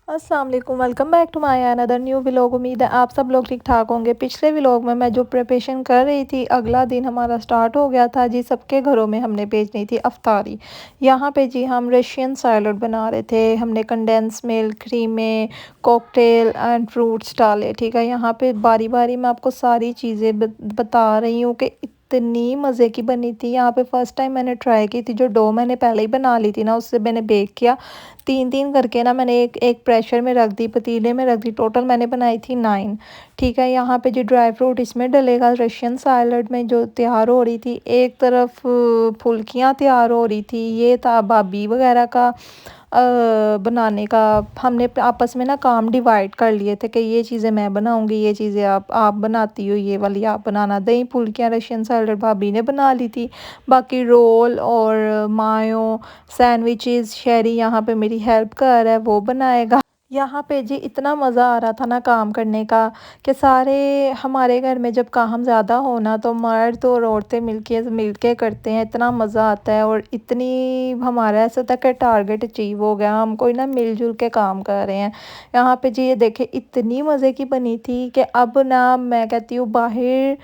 अस्सलाम वालेकुम, welcome back to my another new vlog. उम्मीद है आप सब लोग ठीक ठाक होंगे। पिछले व्लॉग में मैं जो प्रिपरेशन कर रही थी, अगला दिन हमारा स्टार्ट हो गया था जी। सबके घरों में हमने भेजनी थी अफ्तारी। यहाँ पे जी हम रशियन सैलड बना रहे थे। हमने कंडेंस मिल्क, क्रीमें, कॉकटेल एंड फ्रूट्स डाले। ठीक है, यहाँ पे बारी बारी मैं आपको सारी चीज़ें बता रही हूँ कि इतनी मज़े की बनी थी। यहाँ पे फर्स्ट टाइम मैंने ट्राई की थी। जो डो मैंने पहले ही बना ली थी ना, उससे मैंने बेक किया। तीन तीन करके ना मैंने एक एक प्रेशर में रख दी, पतीले में रख दी। टोटल मैंने बनाई थी 9। ठीक है, यहाँ पे जो ड्राई फ्रूट इसमें डलेगा रशियन सैलड में, जो तैयार हो रही थी। एक तरफ फुल्कियाँ तैयार हो रही थी। ये था भाभी वगैरह का बनाने का। हमने आपस में ना काम डिवाइड कर लिए थे कि ये चीज़ें मैं बनाऊंगी, ये चीज़ें आप बनाती हो, ये वाली आप बनाना। दही फुल्कियाँ रशियन सैलड भाभी ने बना ली थी। बाकी रोल और मायो सैंडविचेस शहरी यहाँ पे मेरी हेल्प कर रहा है, वो बनाएगा। यहाँ पे जी इतना मज़ा आ रहा था ना काम करने का, कि सारे हमारे घर में जब काम ज़्यादा हो ना, तो मर्द और औरतें मिलके करते हैं। इतना मज़ा आता है और इतनी हमारा ऐसा था कि टारगेट अचीव हो गया। हम कोई ना मिलजुल के काम कर रहे हैं। यहाँ पे जी ये देखे, इतनी मज़े की बनी थी कि अब ना मैं कहती हूँ बाहर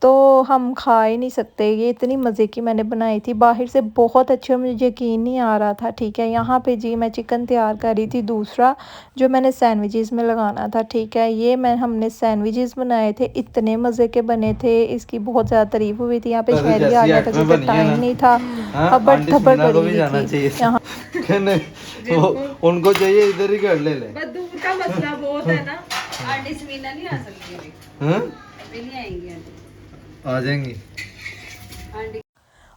तो हम खा ही नहीं सकते। ये इतनी मज़े की मैंने बनाई थी, बाहर से बहुत अच्छे, मुझे यकीन नहीं आ रहा था। ठीक है, यहाँ पे जी मैं चिकन तैयार कर रही थी दूसरा, जो मैंने सैंडविचेस में लगाना था। ठीक है, ये हमने सैंडविचेस बनाए थे, इतने मज़े के बने थे। इसकी बहुत ज़्यादा तारीफ हुई थी। यहाँ पे शहरी आ गया था क्योंकि टाइम नहीं था। खबर थप्पड़ पड़ी हुई थी यहाँ। उनको चाहिए इधर ही कर ले दूर का मसला बहुत है ना। आंटी समीना नहीं आ सकती अभी। हाँ अभी नहीं आएंगी आंटी। आ जाएंगी। आंटी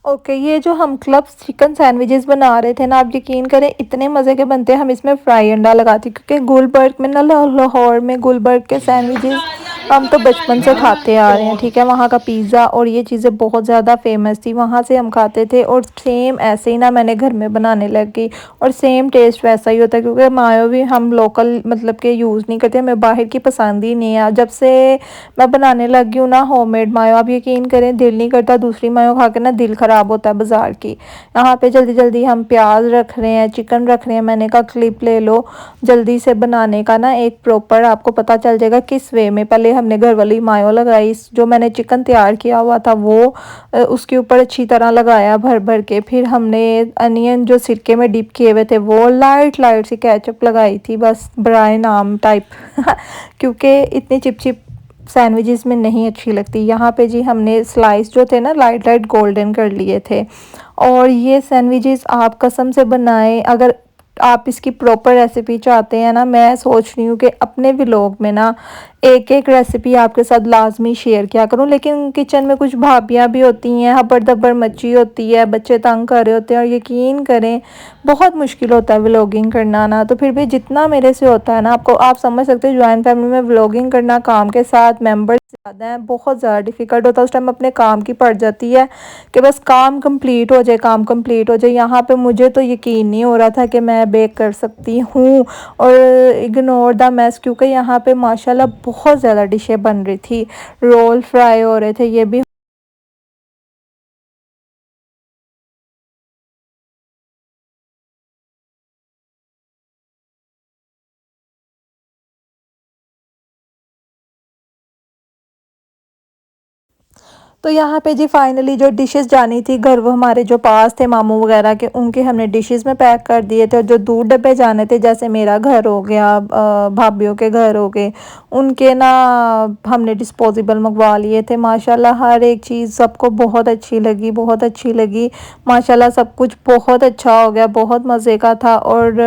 ओके, ये जो हम क्लब चिकन सैंडविचेस बना रहे थे ना, आप यकीन करें इतने मज़े के बनते हैं। हम इसमें फ्राई अंडा लगाते, क्योंकि गुलबर्ग में ना, लाहौर में गुलबर्ग के सैंडविचेस हम तो बचपन से खाते आ रहे हैं। ठीक है, वहाँ का पिज़्ज़ा और ये चीज़ें बहुत ज़्यादा फेमस थी, वहाँ से हम खाते थे। और सेम ऐसे ही ना मैंने घर में बनाने लग गई, और सेम टेस्ट वैसा ही होता है। क्योंकि मायो भी हम लोकल मतलब के यूज़ नहीं करते, हमें बाहर की पसंद ही नहीं है। जब से मैं बनाने लग गई हूँ ना होममेड मायो, आप यकीन करें दिल नहीं करता दूसरी मायो खा के ना, दिल ख़राब होता है बाज़ार की। यहाँ पे जल्दी जल्दी हम प्याज रख रहे हैं, चिकन रख रहे हैं। मैंने कहा क्लिप ले लो जल्दी से बनाने का ना, एक प्रॉपर आपको पता चल जाएगा किस वे में। पहले हमने घर वाली मायो लगाई, जो मैंने चिकन तैयार किया हुआ था वो उसके ऊपर अच्छी तरह लगाया भर भर के। फिर हमने अनियन जो सिरके में डिप किए हुए थे, वो लाइट लाइट सी केचप लगाई थी, बस ब्राई नाम टाइप क्योंकि इतनी चिप सैंडविचेस में नहीं अच्छी लगती। यहाँ पे जी हमने स्लाइस जो थे ना, लाइट लाइट गोल्डन कर लिए थे। और ये सैंडविचेस आप कसम से बनाएं, अगर आप इसकी प्रॉपर रेसिपी चाहते हैं ना, मैं सोच रही हूँ कि अपने व्लॉग में ना एक एक रेसिपी आपके साथ लाजमी शेयर किया करूँ। लेकिन किचन में कुछ भाभियाँ भी होती हैं, हबड़ दबड़ मची होती है, बच्चे तंग कर रहे होते हैं, और यकीन करें बहुत मुश्किल होता है व्लॉगिंग करना ना। तो फिर भी जितना मेरे से होता है ना, आप समझ सकते हैं जॉइंट फैमिली में व्लॉगिंग करना, काम के साथ मेंबर्स ज़्यादा हैं, बहुत ज़्यादा डिफ़िकल्ट होता है। उस टाइम अपने काम की पड़ जाती है कि बस काम कंप्लीट हो जाए, काम कंप्लीट हो जाए। यहाँ पे मुझे तो यकीन नहीं हो रहा था कि मैं बेक कर सकती हूँ। और इग्नोर द मैस, क्योंकि यहाँ पे माशाल्लाह बहुत ज़्यादा डिशें बन रही थी। रोल फ्राई हो रहे थे, ये भी। तो यहाँ पे जी फाइनली जो डिशेस जानी थी घर, वो हमारे जो पास थे मामू वगैरह के, उनके हमने डिशेस में पैक कर दिए थे। और जो दूर डब्बे जाने थे, जैसे मेरा घर हो गया, भाभीियों के घर हो गए, उनके ना हमने डिस्पोजेबल मंगवा लिए थे। माशाल्लाह हर एक चीज़ सबको बहुत अच्छी लगी, बहुत अच्छी लगी। माशाल्लाह सब कुछ बहुत अच्छा हो गया, बहुत मज़े का था। और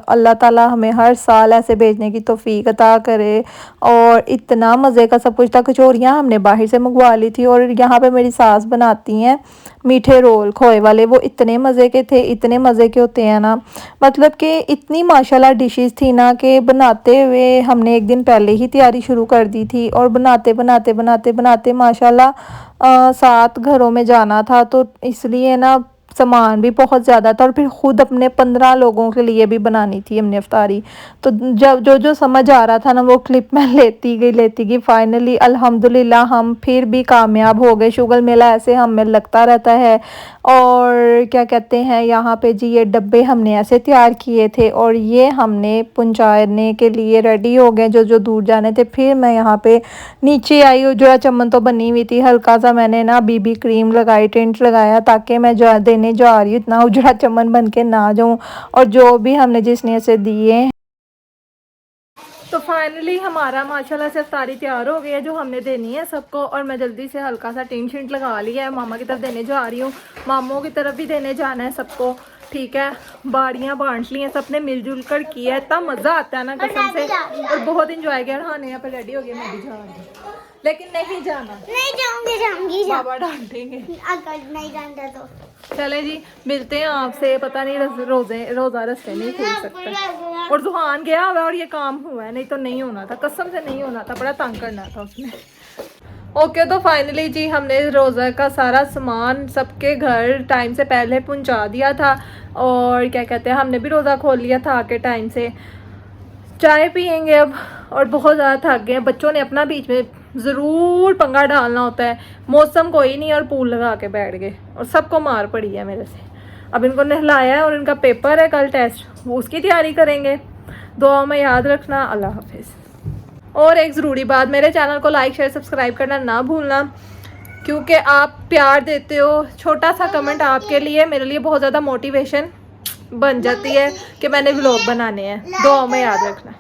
अल्लाह ताला हमें हर साल ऐसे भेजने की तौफीक अता करे। और इतना मज़े का सब कुछ था। कचौरियाँ हमने बाहर से मंगवा ली थी। और यहाँ पे मेरी सास बनाती हैं मीठे रोल खोए वाले, वो इतने मज़े के थे, इतने मज़े के होते हैं ना। मतलब कि इतनी माशाल्लाह डिशेस थी ना, कि बनाते हुए हमने एक दिन पहले ही तैयारी शुरू कर दी थी, और बनाते बनाते बनाते बनाते माशाल्लाह 7 घरों में जाना था, तो इसलिए ना सामान भी बहुत ज़्यादा था और फिर ख़ुद अपने 15 लोगों के लिए भी बनानी थी हमने इफ्तारी। तो जब जो समझ आ रहा था ना वो क्लिप मैं लेती गई। फाइनली अल्हम्दुलिल्लाह हम फिर भी कामयाब हो गए। शुगर मेला ऐसे हमें लगता रहता है। और क्या कहते हैं यहाँ पे जी, ये डब्बे हमने ऐसे तैयार किए थे और ये हमने पहुँचाने के लिए रेडी हो गए जो दूर जाने थे। फिर मैं यहाँ पे नीचे आई, उजड़ा चमन तो बनी हुई थी, हल्का सा मैंने ना बीबी क्रीम लगाई, टेंट लगाया ताकि मैं देने जा रही हूँ इतना उजड़ा चमन बन के ना जाऊँ। और जो भी हमने जिसने से दिए। तो फाइनली हमारा माशाल्लाह से इफ्तारी तैयार हो गई है जो हमने देनी है सबको। और मैं जल्दी से हल्का सा टेंट शेंट लगा लिया है, मामा की तरफ देने जा रही हूँ, मामों की तरफ भी देने जाना है सबको। ठीक है, बाड़ियाँ बांट ली हैं सबने मिलजुल कर किया है, इतना मज़ा आता है ना कसम से, और बहुत इंजॉय किया। हाँ यहाँ पे रेडी हो गया, मैं भी जा रही हूँ, लेकिन नहीं जाना, नहीं जाऊंगी बाबा डांटेंगे अगर नहीं डांटा तो। चले जी, मिलते हैं आपसे। पता नहीं रोज़ा रस्ते नहीं खोल सकता। और जुहान गया हुआ और ये काम हुआ है, नहीं तो नहीं होना था, कसम से नहीं होना था, बड़ा तंग करना था उसने। ओके, तो फाइनली जी हमने रोज़ा का सारा सामान सबके घर टाइम से पहले पहुंचा दिया था। और क्या कहते हैं, हमने भी रोज़ा खोल लिया था आके टाइम से। चाय पियेंगे अब, और बहुत ज़्यादा थक गए। बच्चों ने अपना बीच में ज़रूर पंगा डालना होता है, मौसम कोई नहीं और पूल लगा के बैठ गए और सबको मार पड़ी है मेरे से। अब इनको नहलाया है और इनका पेपर है कल टेस्ट, वो उसकी तैयारी करेंगे। दुआ में याद रखना। अल्लाह हाफिज़। और एक ज़रूरी बात, मेरे चैनल को लाइक शेयर सब्सक्राइब करना ना भूलना, क्योंकि आप प्यार देते हो। छोटा सा कमेंट आपके लिए मेरे लिए बहुत ज़्यादा मोटिवेशन बन जाती है कि मैंने व्लॉग बनाने हैं। दुआ में याद रखना।